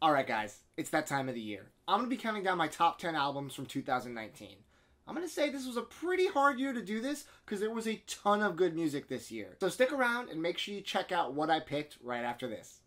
Alright guys, it's that time of the year. I'm going to be counting down my top 10 albums from 2019. I'm going to say this was a pretty hard year to do this because there was a ton of good music this year. So stick around and make sure you check out what I picked right after this.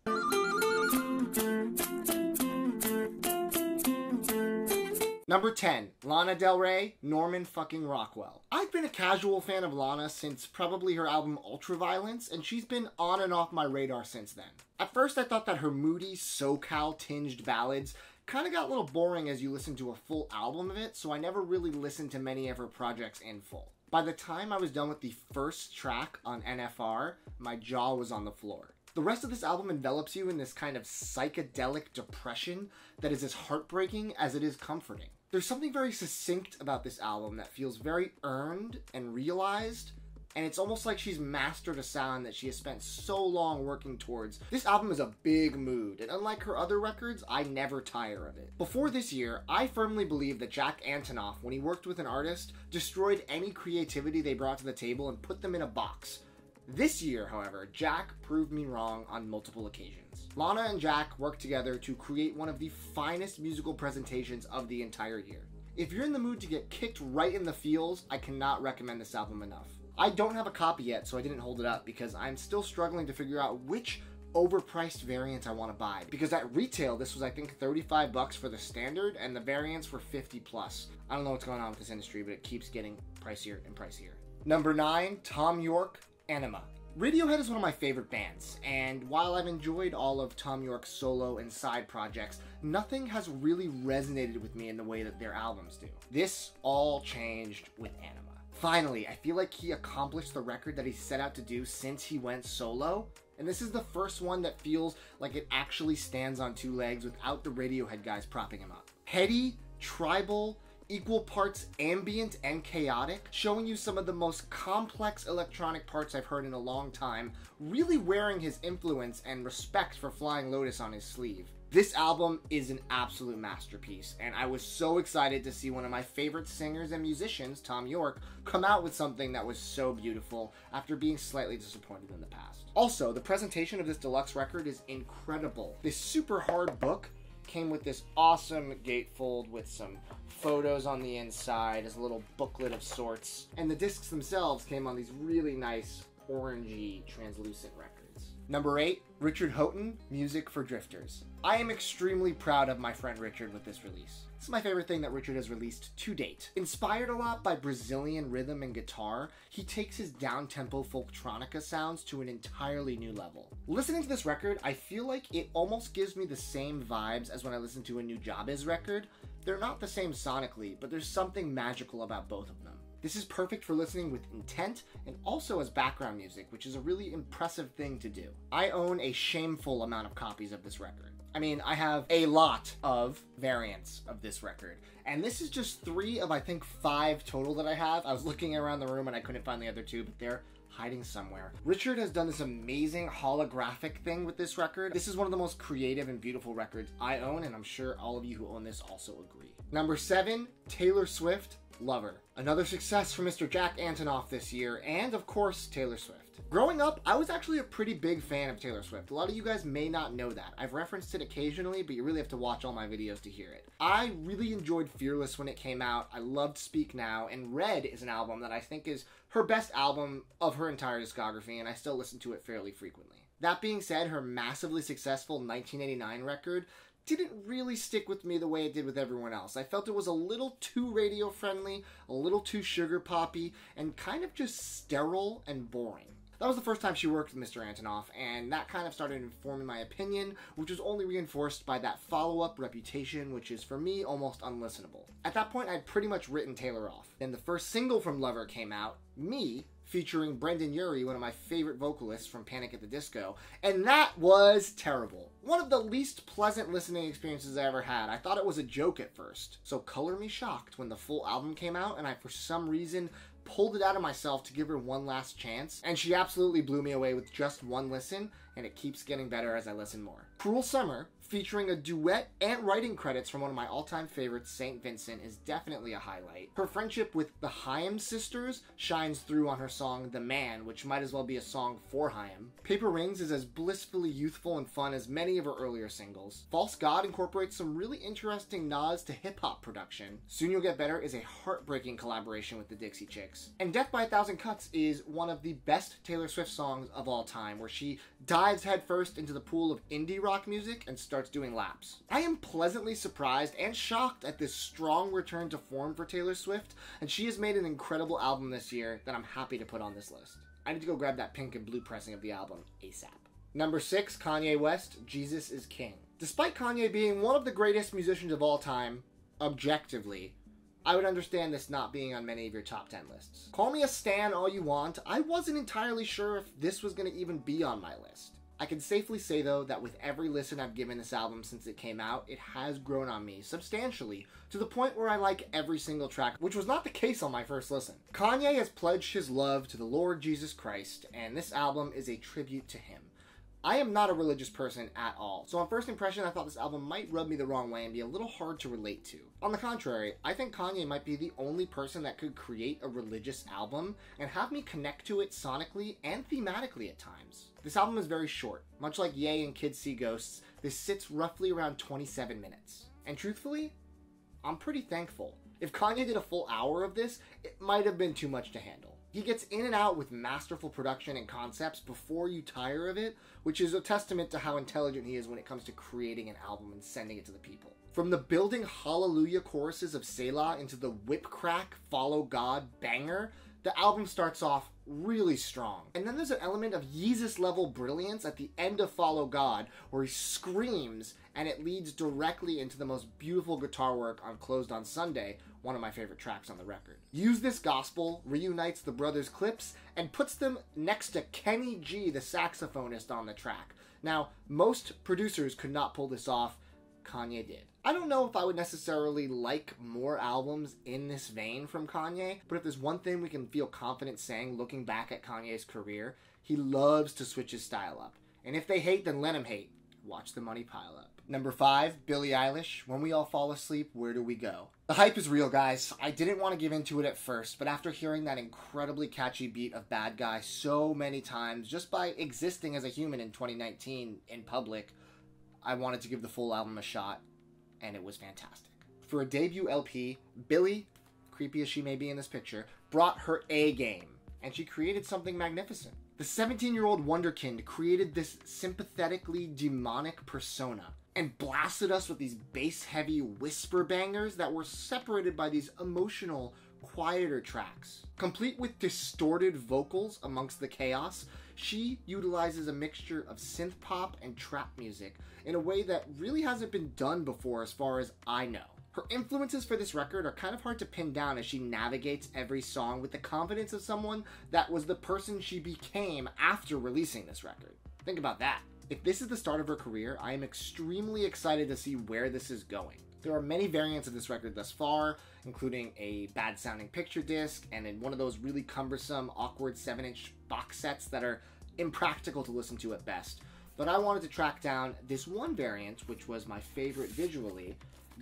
Number 10, Lana Del Rey, Norman fucking Rockwell. I've been a casual fan of Lana since probably her album Ultraviolence, and she's been on and off my radar since then. At first I thought that her moody, SoCal-tinged ballads kind of got a little boring as you listen to a full album of it, so I never really listened to many of her projects in full. By the time I was done with the first track on NFR, my jaw was on the floor. The rest of this album envelops you in this kind of psychedelic depression that is as heartbreaking as it is comforting. There's something very succinct about this album that feels very earned and realized, and it's almost like she's mastered a sound that she has spent so long working towards. This album is a big mood, and unlike her other records, I never tire of it. Before this year, I firmly believed that Jack Antonoff, when he worked with an artist, destroyed any creativity they brought to the table and put them in a box. This year, however, Jack proved me wrong on multiple occasions. Lana and Jack worked together to create one of the finest musical presentations of the entire year. If you're in the mood to get kicked right in the feels, I cannot recommend this album enough. I don't have a copy yet, so I didn't hold it up because I'm still struggling to figure out which overpriced variant I want to buy. Because at retail, this was I think 35 bucks for the standard, and the variants were 50 plus. I don't know what's going on with this industry, but it keeps getting pricier and pricier. Number 9, Thom Yorke, Anima. Radiohead is one of my favorite bands, and while I've enjoyed all of Thom Yorke's solo and side projects, nothing has really resonated with me in the way that their albums do. This all changed with Anima. Finally, I feel like he accomplished the record that he set out to do since he went solo, and this is the first one that feels like it actually stands on two legs without the Radiohead guys propping him up. Heady, tribal, equal parts ambient and chaotic, showing you some of the most complex electronic parts I've heard in a long time, really wearing his influence and respect for Flying Lotus on his sleeve. This album is an absolute masterpiece, and I was so excited to see one of my favorite singers and musicians, Thom Yorke, come out with something that was so beautiful after being slightly disappointed in the past. Also, the presentation of this deluxe record is incredible. This super hard book came with this awesome gatefold with some photos on the inside as a little booklet of sorts, and the discs themselves came on these really nice orangey translucent records. Number 8, Richard Houghten, Music for Drifters. I am extremely proud of my friend Richard with this release. This is my favorite thing that Richard has released to date. Inspired a lot by Brazilian rhythm and guitar, he takes his down-tempo folktronica sounds to an entirely new level. Listening to this record, I feel like it almost gives me the same vibes as when I listen to a new Jabez record. They're not the same sonically, but there's something magical about both of them. This is perfect for listening with intent and also as background music, which is a really impressive thing to do. I own a shameful amount of copies of this record. I mean, I have a lot of variants of this record, and this is just 3 of I think 5 total that I have. I was looking around the room and I couldn't find the other 2, but they're hiding somewhere. Richard has done this amazing holographic thing with this record. This is one of the most creative and beautiful records I own, and I'm sure all of you who own this also agree. Number 7, Taylor Swift, Lover. Another success for Mr. Jack Antonoff this year, and of course, Taylor Swift. Growing up, I was actually a pretty big fan of Taylor Swift. A lot of you guys may not know that. I've referenced it occasionally, but you really have to watch all my videos to hear it. I really enjoyed Fearless when it came out. I loved Speak Now, and Red is an album that I think is her best album of her entire discography, and I still listen to it fairly frequently. That being said, her massively successful 1989 record didn't really stick with me the way it did with everyone else. I felt it was a little too radio friendly, a little too sugar poppy, and kind of just sterile and boring. That was the first time she worked with Mr. Antonoff, and that kind of started informing my opinion, which was only reinforced by that follow-up, Reputation, which is for me almost unlistenable. At that point, I'd pretty much written Taylor off. Then the first single from Lover came out, Me, featuring Brendan Urie, one of my favorite vocalists from Panic at the Disco, and that was terrible. One of the least pleasant listening experiences I ever had. I thought it was a joke at first. So color me shocked when the full album came out, and I, for some reason, pulled it out of myself to give her one last chance, and she absolutely blew me away with just one listen, and it keeps getting better as I listen more. Cruel Summer, featuring a duet and writing credits from one of my all-time favorites, St. Vincent, is definitely a highlight. Her friendship with the Houghten sisters shines through on her song The Man, which might as well be a song for Houghten. Paper Rings is as blissfully youthful and fun as many of her earlier singles. False God incorporates some really interesting nods to hip-hop production. Soon You'll Get Better is a heartbreaking collaboration with the Dixie Chicks. And Death by a Thousand Cuts is one of the best Taylor Swift songs of all time, where she dives headfirst into the pool of indie rock music and starts doing laps. I am pleasantly surprised and shocked at this strong return to form for Taylor Swift, and she has made an incredible album this year that I'm happy to put on this list. I need to go grab that pink and blue pressing of the album ASAP. Number 6, Kanye West, Jesus is King. Despite Kanye being one of the greatest musicians of all time, objectively, I would understand this not being on many of your top 10 lists. Call me a stan all you want, I wasn't entirely sure if this was going to even be on my list. I can safely say though that with every listen I've given this album since it came out, it has grown on me substantially, to the point where I like every single track, which was not the case on my first listen. Kanye has pledged his love to the Lord Jesus Christ, and this album is a tribute to him. I am not a religious person at all, so on first impression I thought this album might rub me the wrong way and be a little hard to relate to. On the contrary, I think Kanye might be the only person that could create a religious album and have me connect to it sonically and thematically at times. This album is very short. Much like Ye and Kids See Ghosts, this sits roughly around 27 minutes. And truthfully, I'm pretty thankful. If Kanye did a full hour of this, it might have been too much to handle. He gets in and out with masterful production and concepts before you tire of it, which is a testament to how intelligent he is when it comes to creating an album and sending it to the people. From the building hallelujah choruses of Selah into the whip crack Follow God banger, the album starts off really strong. And then there's an element of Yeezus level brilliance at the end of Follow God, where he screams, and it leads directly into the most beautiful guitar work on Closed on Sunday, one of my favorite tracks on the record. Use This Gospel reunites the brothers' clips and puts them next to Kenny G, the saxophonist on the track. Now, most producers could not pull this off. Kanye did. I don't know if I would necessarily like more albums in this vein from Kanye, but if there's one thing we can feel confident saying looking back at Kanye's career, he loves to switch his style up. And if they hate, then let them hate. Watch the money pile up. Number 5, Billie Eilish, When We All Fall Asleep, Where Do We Go? The hype is real, guys. I didn't want to give into it at first, but after hearing that incredibly catchy beat of Bad Guy so many times, just by existing as a human in 2019 in public, I wanted to give the full album a shot, and it was fantastic. For a debut LP, Billie, creepy as she may be in this picture, brought her A game, and she created something magnificent. The 17-year-old wonderkind created this sympathetically demonic persona and blasted us with these bass-heavy whisper bangers that were separated by these emotional, quieter tracks. Complete with distorted vocals amongst the chaos, she utilizes a mixture of synth pop and trap music in a way that really hasn't been done before as far as I know. Her influences for this record are kind of hard to pin down as she navigates every song with the confidence of someone that was the person she became after releasing this record. Think about that. If this is the start of her career, I am extremely excited to see where this is going. There are many variants of this record thus far, including a bad-sounding picture disc and in one of those really cumbersome, awkward 7-inch box sets that are impractical to listen to at best. But I wanted to track down this one variant, which was my favorite visually,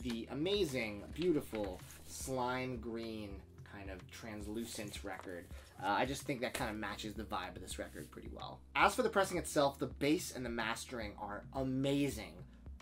the amazing, beautiful, slime green kind of translucent record. I just think that kind of matches the vibe of this record pretty well. As for the pressing itself, the bass and the mastering are amazing,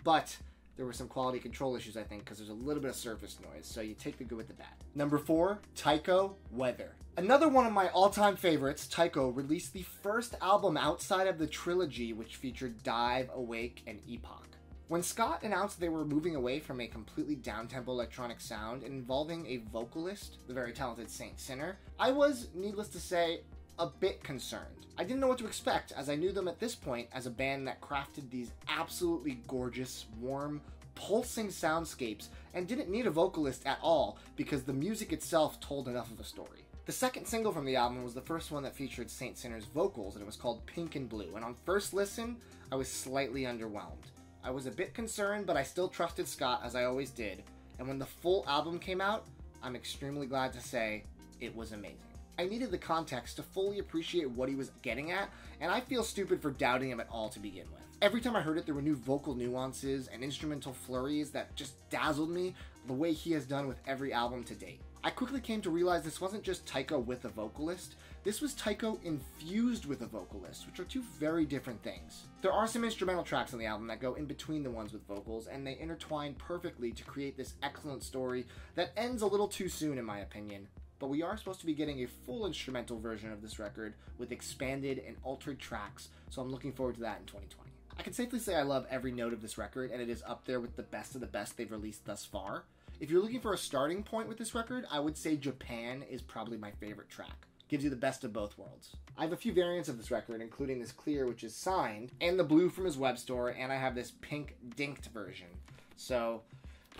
but there were some quality control issues, I think, because there's a little bit of surface noise, so you take the good with the bad. Number 4, Tycho, Weather. Another one of my all-time favorites, Tycho, released the first album outside of the trilogy, which featured Dive, Awake, and Epoch. When Scott announced they were moving away from a completely downtempo electronic sound and involving a vocalist, the very talented Saint Sinner, I was, needless to say, a bit concerned. I didn't know what to expect, as I knew them at this point as a band that crafted these absolutely gorgeous, warm, pulsing soundscapes and didn't need a vocalist at all because the music itself told enough of a story. The second single from the album was the first one that featured Saint Sinner's vocals, and it was called Pink and Blue, and on first listen, I was slightly underwhelmed. I was a bit concerned, but I still trusted Scott, as I always did, and when the full album came out, I'm extremely glad to say it was amazing. I needed the context to fully appreciate what he was getting at, and I feel stupid for doubting him at all to begin with. Every time I heard it, there were new vocal nuances and instrumental flurries that just dazzled me the way he has done with every album to date. I quickly came to realize this wasn't just Tycho with a vocalist, this was Tycho infused with a vocalist, which are two very different things. There are some instrumental tracks on the album that go in between the ones with vocals, and they intertwine perfectly to create this excellent story that ends a little too soon in my opinion. But we are supposed to be getting a full instrumental version of this record with expanded and altered tracks, so I'm looking forward to that in 2020. I can safely say I love every note of this record, and it is up there with the best of the best they've released thus far. If you're looking for a starting point with this record, I would say Japan is probably my favorite track. Gives you the best of both worlds. I have a few variants of this record, including this clear, which is signed, and the blue from his web store, and I have this pink dinked version. So,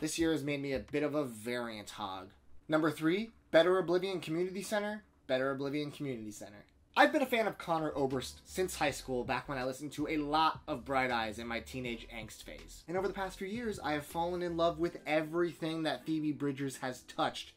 this year has made me a bit of a variant hog. Number 3, Better Oblivion Community Center, Better Oblivion Community Center. I've been a fan of Conor Oberst since high school, back when I listened to a lot of Bright Eyes in my teenage angst phase. And over the past few years, I have fallen in love with everything that Phoebe Bridgers has touched,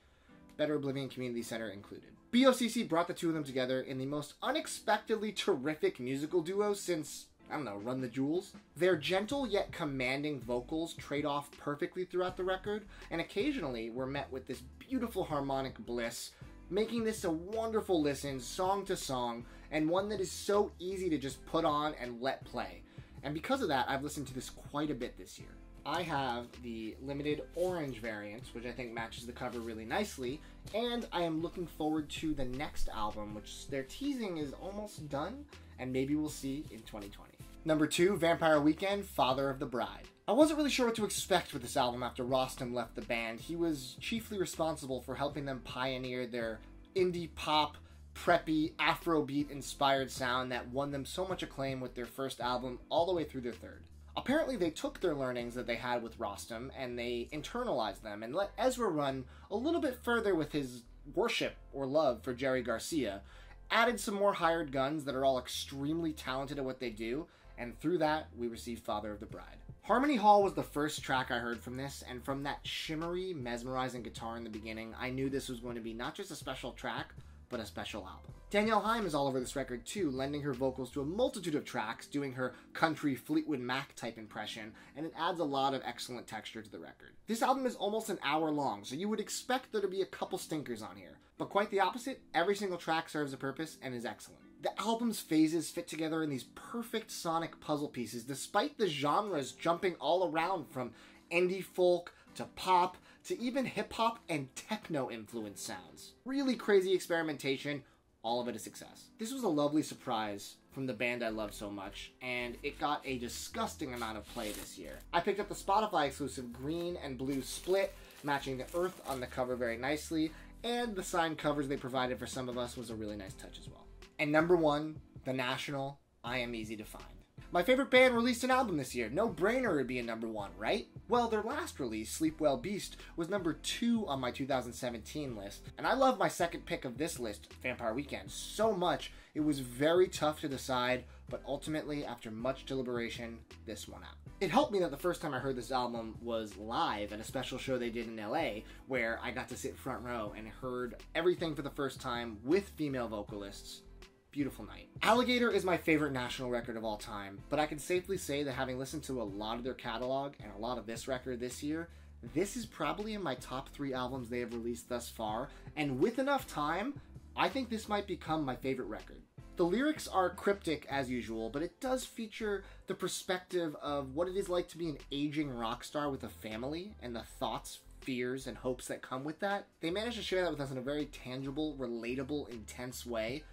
Better Oblivion Community Center included. BOCC brought the two of them together in the most unexpectedly terrific musical duo since, I don't know, Run the Jewels. Their gentle yet commanding vocals trade off perfectly throughout the record, and occasionally were met with this beautiful harmonic bliss, making this a wonderful listen song to song, and one that is so easy to just put on and let play. And because of that, I've listened to this quite a bit this year. I have the limited orange variant, which I think matches the cover really nicely, and I am looking forward to the next album, which their teasing is almost done, and maybe we'll see in 2020. Number 2, Vampire Weekend, Father of the Bride. I wasn't really sure what to expect with this album after Rostam left the band. He was chiefly responsible for helping them pioneer their indie pop, preppy, Afrobeat-inspired sound that won them so much acclaim with their first album all the way through their third. Apparently they took their learnings that they had with Rostam and they internalized them and let Ezra run a little bit further with his worship or love for Jerry Garcia, added some more hired guns that are all extremely talented at what they do, and through that we received Father of the Bride. Harmony Hall was the first track I heard from this, and from that shimmery, mesmerizing guitar in the beginning, I knew this was going to be not just a special track, but a special album. Danielle Haim is all over this record too, lending her vocals to a multitude of tracks, doing her country Fleetwood Mac type impression, and it adds a lot of excellent texture to the record. This album is almost an hour long, so you would expect there to be a couple stinkers on here, but quite the opposite, every single track serves a purpose and is excellent. The album's phases fit together in these perfect sonic puzzle pieces, despite the genres jumping all around from indie folk to pop to even hip-hop and techno-influenced sounds. Really crazy experimentation, all of it a success. This was a lovely surprise from the band I love so much, and it got a disgusting amount of play this year. I picked up the Spotify exclusive green and blue split, matching the earth on the cover very nicely, and the signed covers they provided for some of us was a really nice touch as well. And number 1, The National, I Am Easy to Find. My favorite band released an album this year. No brainer it would be a number 1, right? Well, their last release, Sleep Well Beast, was number 2 on my 2017 list. And I love my second pick of this list, Vampire Weekend, so much it was very tough to decide, but ultimately, after much deliberation, this won out. It helped me that the first time I heard this album was live at a special show they did in LA, where I got to sit front row and heard everything for the first time with female vocalists. Beautiful night. Alligator is my favorite National record of all time, but I can safely say that having listened to a lot of their catalog and a lot of this record this year, this is probably in my top 3 albums they have released thus far, and with enough time, I think this might become my favorite record. The lyrics are cryptic as usual, but it does feature the perspective of what it is like to be an aging rock star with a family and the thoughts, fears, and hopes that come with that. They managed to share that with us in a very tangible, relatable, intense way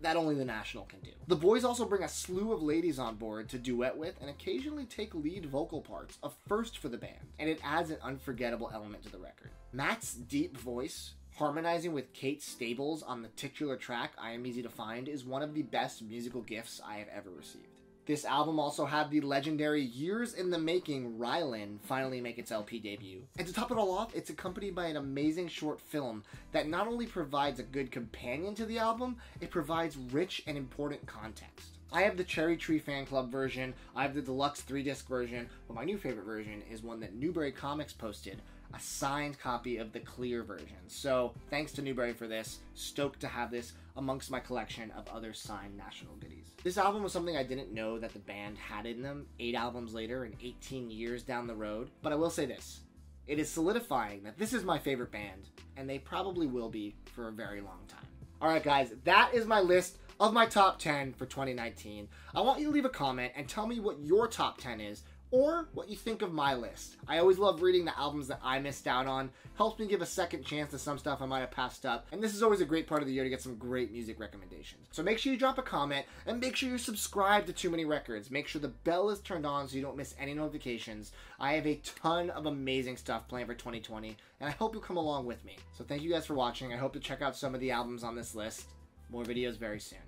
that only the National can do. The boys also bring a slew of ladies on board to duet with and occasionally take lead vocal parts, a first for the band, and it adds an unforgettable element to the record. Matt's deep voice, harmonizing with Kate Stables on the titular track, I Am Easy to Find, is one of the best musical gifts I have ever received. This album also had the legendary years in the making Rylan finally make its LP debut. And to top it all off, it's accompanied by an amazing short film that not only provides a good companion to the album, it provides rich and important context. I have the Cherry Tree Fan Club version, I have the deluxe 3-disc version, but my new favorite version is one that Newbury Comics posted, a signed copy of the clear version. So thanks to Newbury for this. Stoked to have this amongst my collection of other signed National goodies. This album was something I didn't know that the band had in them 8 albums later and 18 years down the road, but I will say this. It is solidifying that this is my favorite band, and they probably will be for a very long time. Alright guys, that is my list of my top 10 for 2019. I want you to leave a comment and tell me what your top 10 is, or what you think of my list. I always love reading the albums that I missed out on. Helps me give a second chance to some stuff I might have passed up. And this is always a great part of the year to get some great music recommendations. So make sure you drop a comment, and make sure you subscribe to Too Many Records. Make sure the bell is turned on so you don't miss any notifications. I have a ton of amazing stuff planned for 2020, and I hope you'll come along with me. So thank you guys for watching. I hope to check out some of the albums on this list. More videos very soon.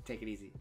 Take it easy.